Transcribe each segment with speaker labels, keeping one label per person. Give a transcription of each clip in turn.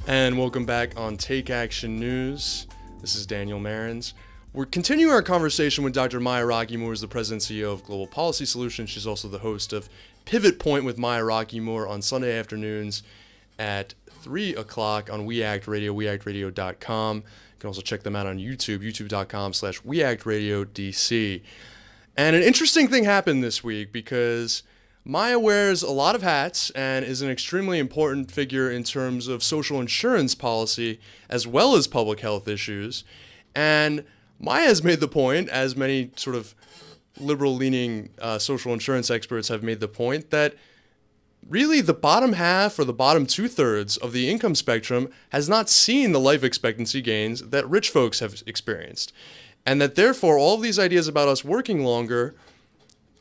Speaker 1: And welcome back on Take Action News. This is Daniel Marins. We're continuing our conversation with Dr. Maya Rockeymoore, who's the president and CEO of Global Policy Solutions. She's also the host of Pivot Point with Maya Rockeymoore on Sunday afternoons at 3 o'clock on WeAct Radio, weactradio.com. You can also check them out on YouTube, youtube.com/weactradiodc. And an interesting thing happened this week because Maya wears a lot of hats and is an extremely important figure in terms of social insurance policy as well as public health issues. And Maya has made the point, as many sort of liberal-leaning social insurance experts have made the point, that really the bottom half or the bottom two-thirds of the income spectrum has not seen the life expectancy gains that rich folks have experienced. And that therefore all of these ideas about us working longer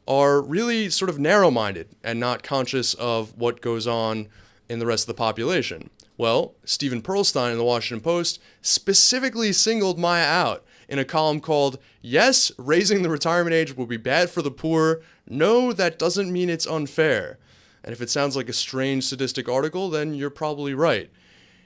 Speaker 1: are really sort of narrow-minded and not conscious of what goes on in the rest of the population. Well, Steven Pearlstein in the Washington Post specifically singled Maya out in a column called, "Yes, raising the retirement age will be bad for the poor. No, that doesn't mean it's unfair." And if it sounds like a strange, sadistic article, then you're probably right.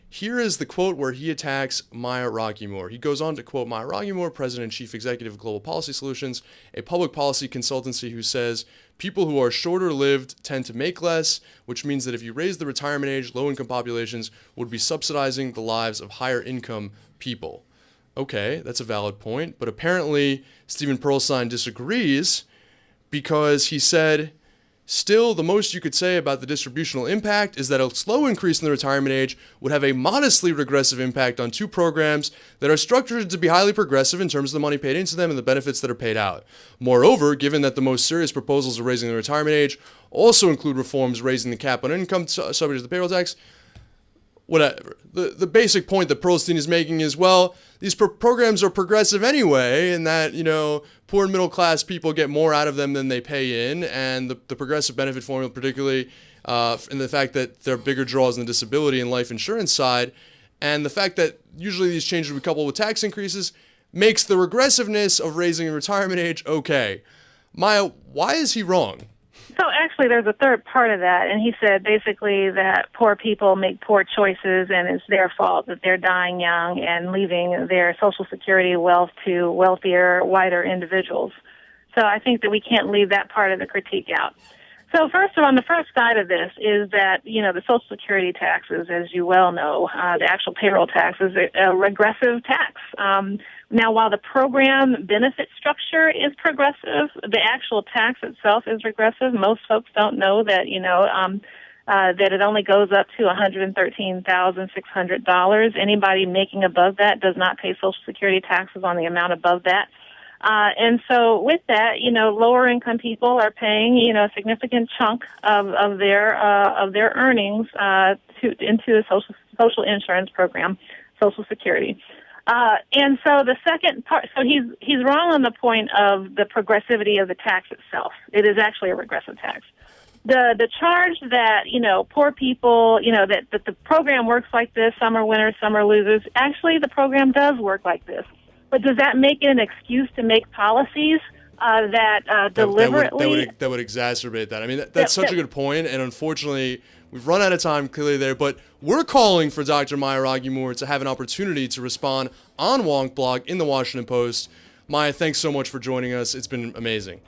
Speaker 1: Here is the quote where he attacks Maya Rockeymoore. He goes on to quote Maya Rockeymoore, President and Chief Executive of Global Policy Solutions, a public policy consultancy, who says, "People who are shorter lived tend to make less, which means that if you raise the retirement age, low-income populations would be subsidizing the lives of higher-income people." Okay, that's a valid point, but apparently Steven Pearlstein disagrees because he said, "Still, the most you could say about the distributional impact is that a slow increase in the retirement age would have a modestly regressive impact on two programs that are structured to be highly progressive in terms of the money paid into them and the benefits that are paid out. Moreover, given that the most serious proposals of raising the retirement age also include reforms raising the cap on income subject to the payroll tax," whatever. The basic point that Pearlstein is making is, well, these programs are progressive anyway, and that, poor and middle class people get more out of them than they pay in, and the progressive benefit formula, particularly in the fact that there are bigger draws on the disability and life insurance side, and the fact that usually these changes will be coupled with tax increases, makes the regressiveness of raising the retirement age okay. Maya, why is he wrong?
Speaker 2: So actually there's a third part of that, and he said basically that poor people make poor choices and it's their fault that they're dying young and leaving their Social Security wealth to wealthier, whiter individuals. So I think that we can't leave that part of the critique out. So first of all, on the first side of this is that, the Social Security taxes, as you well know, the actual payroll tax is a regressive tax. Now, while the program benefit structure is progressive, the actual tax itself is regressive. Most folks don't know that, that it only goes up to $113,600. Anybody making above that does not pay Social Security taxes on the amount above that. And so with that, lower income people are paying, a significant chunk of their earnings, into the social insurance program, Social Security. And so the second part, so he's wrong on the point of the progressivity of the tax itself. It is actually a regressive tax. The charge that, poor people, that the program works like this, some are winners, some are losers. Actually, the program does work like this. But does that make it an excuse to make policies that deliberately...
Speaker 1: That would exacerbate that. I mean, that's such a good point, and unfortunately, we've run out of time clearly there, but we're calling for Dr. Maya Rockeymoore to have an opportunity to respond on Wonk Blog in the Washington Post. Maya, thanks so much for joining us. It's been amazing.